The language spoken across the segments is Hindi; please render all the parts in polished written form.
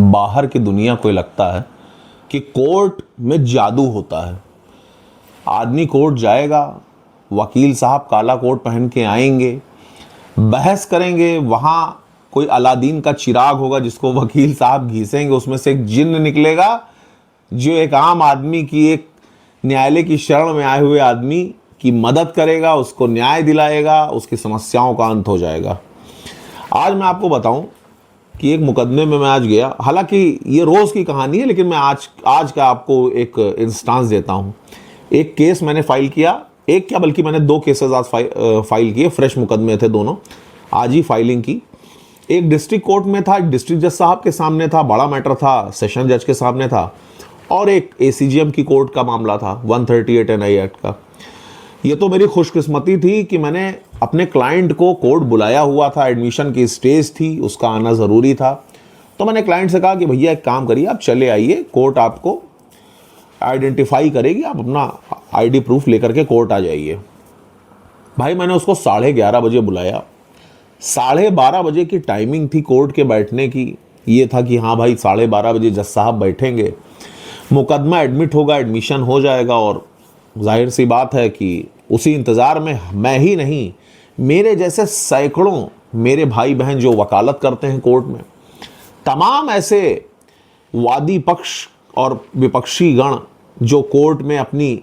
बाहर की दुनिया को लगता है कि कोर्ट में जादू होता है। आदमी कोर्ट जाएगा, वकील साहब काला कोट पहन के आएंगे, बहस करेंगे, वहाँ कोई अलादीन का चिराग होगा जिसको वकील साहब घिसेंगे, उसमें से एक जिन्न निकलेगा जो एक आम आदमी की, एक न्यायालय की शरण में आए हुए आदमी की मदद करेगा, उसको न्याय दिलाएगा, उसकी समस्याओं का अंत हो जाएगा। आज मैं आपको बताऊं कि एक मुकदमे में मैं आज गया, हालांकि ये रोज़ की कहानी है, लेकिन मैं आज का आपको एक इंस्टांस देता हूं। एक केस मैंने फाइल किया, एक क्या बल्कि मैंने 2 केसेस आज फाइल किए, फ्रेश मुकदमे थे दोनों, आज ही फाइलिंग की। एक डिस्ट्रिक्ट कोर्ट में था, एक डिस्ट्रिक्ट जज साहब के सामने था, बड़ा मैटर था, सेशन जज के सामने था, और एक ACGM की कोर्ट का मामला था 138 NI एक्ट का। ये तो मेरी खुशकिस्मती थी कि मैंने अपने क्लाइंट को कोर्ट बुलाया हुआ था, एडमिशन की स्टेज थी, उसका आना ज़रूरी था। तो मैंने क्लाइंट से कहा कि भैया एक काम करिए, आप चले आइए, कोर्ट आपको आइडेंटिफाई करेगी, आप अपना ID प्रूफ लेकर के कोर्ट आ जाइए। भाई मैंने उसको 11:30 बजे बुलाया। 12:30 बजे की टाइमिंग थी कोर्ट के बैठने की। ये था कि हाँ भाई 12:30 बजे जज साहब बैठेंगे, मुकदमा एडमिट होगा, एडमिशन हो जाएगा, और जाहिर सी बात है कि उसी इंतज़ार में मैं ही नहीं, मेरे जैसे सैकड़ों मेरे भाई बहन जो वकालत करते हैं कोर्ट में, तमाम ऐसे वादी पक्ष और विपक्षी गण जो कोर्ट में अपनी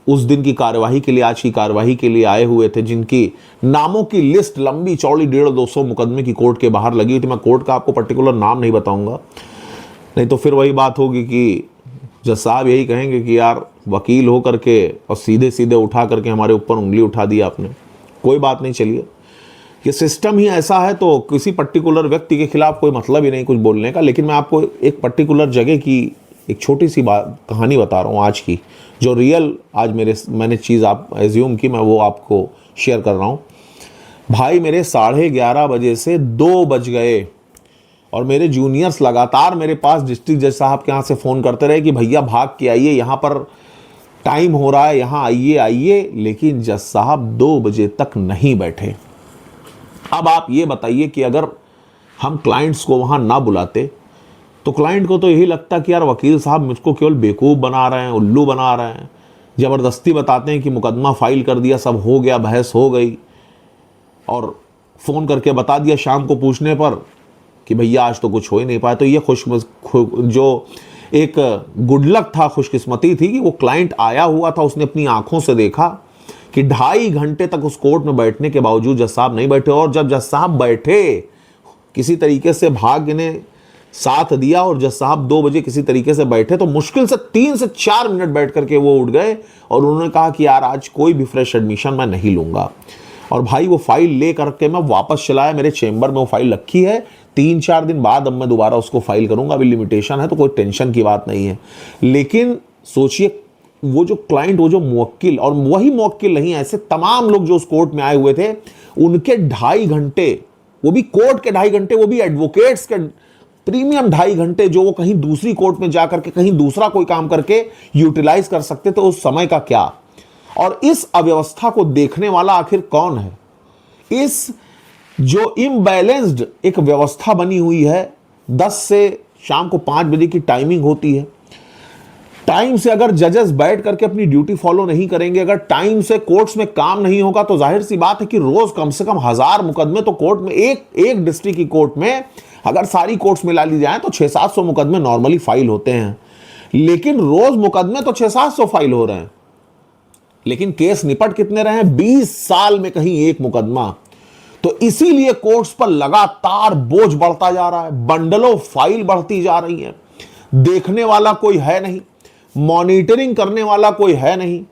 उस दिन की कार्यवाही के लिए, आज की कार्यवाही के लिए आए हुए थे, जिनकी नामों की लिस्ट लंबी चौड़ी 150-200 मुकदमे की कोर्ट के बाहर लगी हुई थी। मैं कोर्ट का आपको पर्टिकुलर नाम नहीं बताऊंगा, नहीं तो फिर वही बात होगी कि जज साहब यही कहेंगे कि यार वकील हो करके और सीधे सीधे उठा करके हमारे ऊपर उंगली उठा दी आपने। कोई बात नहीं, चलिए, ये सिस्टम ही ऐसा है, तो किसी पर्टिकुलर व्यक्ति के खिलाफ कोई मतलब ही नहीं कुछ बोलने का। लेकिन मैं आपको एक पर्टिकुलर जगह की एक छोटी सी बात कहानी बता रहा हूँ आज की, जो रियल आज मैंने चीज़ आप एज्यूम की, मैं वो आपको शेयर कर रहा हूँ। भाई मेरे 11:30 बजे से 2 बज गए और मेरे जूनियर्स लगातार मेरे पास डिस्ट्रिक्ट जज साहब के यहाँ से फ़ोन करते रहे कि भैया भाग के आइए, यहाँ पर टाइम हो रहा है, यहाँ आइए आइए। लेकिन जज साहब 2 बजे तक नहीं बैठे। अब आप ये बताइए कि अगर हम क्लाइंट्स को वहाँ ना बुलाते तो क्लाइंट को तो यही लगता कि यार वकील साहब मुझको केवल बेवकूफ़ बना रहे हैं, उल्लू बना रहे हैं, ज़बरदस्ती बताते हैं कि मुकदमा फाइल कर दिया, सब हो गया, बहस हो गई, और फ़ोन करके बता दिया शाम को पूछने पर कि भैया आज तो कुछ हो ही नहीं पाया। तो ये जो एक गुड लक था, खुशकिस्मती थी कि वो क्लाइंट आया हुआ था, उसने अपनी आंखों से देखा कि 2.5 घंटे तक उस कोर्ट में बैठने के बावजूद जज साहब नहीं बैठे। और जब जज साहब बैठे, किसी तरीके से भाग्य ने साथ दिया और जज साहब 2 बजे किसी तरीके से बैठे, तो मुश्किल से 3 से 4 मिनट बैठ करके वो उठ गए और उन्होंने कहा कि यार आज कोई भी फ्रेश एडमिशन मैं नहीं लूँगा। और भाई वो फाइल ले करके मैं वापस चलाया, मेरे चेंबर में वो फाइल रखी है, 3-4 दिन बाद अब मैं दोबारा उसको फाइल करूंगा। अभी लिमिटेशन है तो कोई टेंशन की बात नहीं है। लेकिन सोचिए वो जो क्लाइंट, वो जो मुवक्किल, और वही मुवक्किल नहीं, ऐसे तमाम लोग जो उस कोर्ट में आए हुए थे, उनके 2.5 घंटे, वो भी कोर्ट के 2.5 घंटे, वो भी एडवोकेट्स के प्रीमियम 2.5 घंटे, जो वो कहीं दूसरी कोर्ट में जाकर के कहीं दूसरा कोई काम करके यूटिलाइज कर सकते थे, उस समय का क्या। और इस अव्यवस्था को देखने वाला आखिर कौन है? इस जो इम्बैलेंस्ड एक व्यवस्था बनी हुई है, 10 से शाम को 5 बजे की टाइमिंग होती है। टाइम से अगर जजेस बैठ करके अपनी ड्यूटी फॉलो नहीं करेंगे, अगर टाइम से कोर्ट्स में काम नहीं होगा, तो जाहिर सी बात है कि रोज कम से कम 1000 मुकदमे तो कोर्ट में, एक डिस्ट्रिक्ट की कोर्ट में अगर सारी कोर्ट्स मिला ली जाए तो 600-700 मुकदमे नॉर्मली फाइल होते हैं। लेकिन रोज मुकदमे तो 600-700 फाइल हो रहे हैं, लेकिन केस निपट कितने रहे हैं? 20 साल में कहीं एक मुकदमा। तो इसीलिए कोर्ट्स पर लगातार बोझ बढ़ता जा रहा है, बंडलों फाइल बढ़ती जा रही है, देखने वाला कोई है नहीं, मॉनिटरिंग करने वाला कोई है नहीं,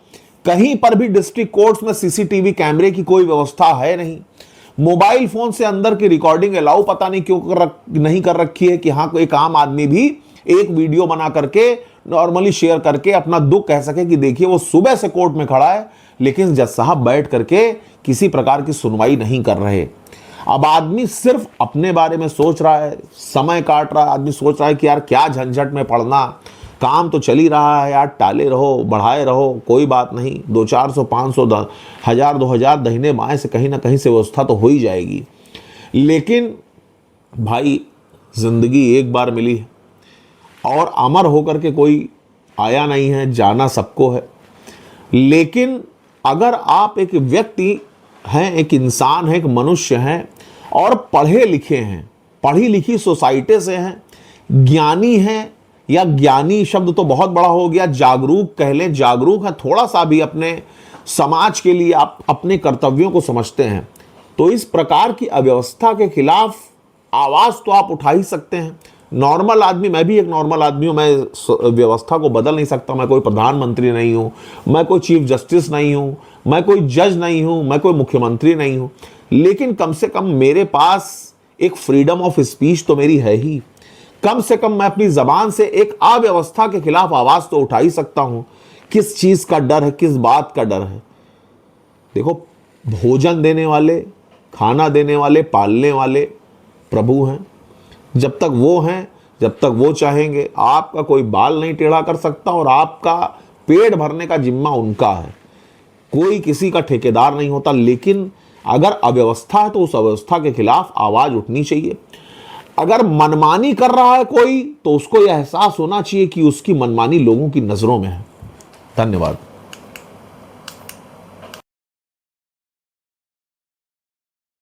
कहीं पर भी डिस्ट्रिक्ट कोर्ट्स में CCTV कैमरे की कोई व्यवस्था है नहीं, मोबाइल फोन से अंदर की रिकॉर्डिंग अलाउ पता नहीं क्यों नहीं कर रखी है कि हाँ एक आम आदमी भी एक वीडियो बना करके नॉर्मली शेयर करके अपना दुख कह सके कि देखिए वो सुबह से कोर्ट में खड़ा है, लेकिन जज साहब बैठ करके किसी प्रकार की सुनवाई नहीं कर रहे। अब आदमी सिर्फ अपने बारे में सोच रहा है, समय काट रहा है, आदमी सोच रहा है कि यार क्या झंझट में पड़ना, काम तो चल ही रहा है यार, टाले रहो, बढ़ाए रहो, कोई बात नहीं, 200-400, 500, 1000, 2000 दहीने बाएं से कहीं ना कहीं से व्यवस्था तो हो ही जाएगी। लेकिन भाई जिंदगी एक बार मिली है, और अमर होकर के कोई आया नहीं है, जाना सबको है। लेकिन अगर आप एक व्यक्ति हैं, एक इंसान है, एक मनुष्य हैं और पढ़े लिखे हैं, पढ़ी लिखी सोसाइटी से हैं, ज्ञानी हैं, या ज्ञानी शब्द तो बहुत बड़ा हो गया, जागरूक कह लें, जागरूक है, थोड़ा सा भी अपने समाज के लिए आप अपने कर्तव्यों को समझते हैं, तो इस प्रकार की अव्यवस्था के खिलाफ आवाज तो आप उठा ही सकते हैं। नॉर्मल आदमी, मैं भी एक नॉर्मल आदमी हूं, मैं व्यवस्था को बदल नहीं सकता, मैं कोई प्रधानमंत्री नहीं हूं, मैं कोई चीफ जस्टिस नहीं हूं, मैं कोई जज नहीं हूं, मैं कोई मुख्यमंत्री नहीं हूं, लेकिन कम से कम मेरे पास एक फ्रीडम ऑफ स्पीच तो मेरी है ही। कम से कम मैं अपनी जबान से एक अव्यवस्था के खिलाफ आवाज तो उठा ही सकता हूं। किस चीज का डर है, किस बात का डर है? देखो, भोजन देने वाले, खाना देने वाले, पालने वाले प्रभु हैं। जब तक वो हैं, जब तक वो चाहेंगे, आपका कोई बाल नहीं टेढ़ा कर सकता और आपका पेट भरने का जिम्मा उनका है। कोई किसी का ठेकेदार नहीं होता। लेकिन अगर अव्यवस्था है तो उस अव्यवस्था के खिलाफ आवाज उठनी चाहिए। अगर मनमानी कर रहा है कोई, तो उसको यह एहसास होना चाहिए कि उसकी मनमानी लोगों की नजरों में है। धन्यवाद।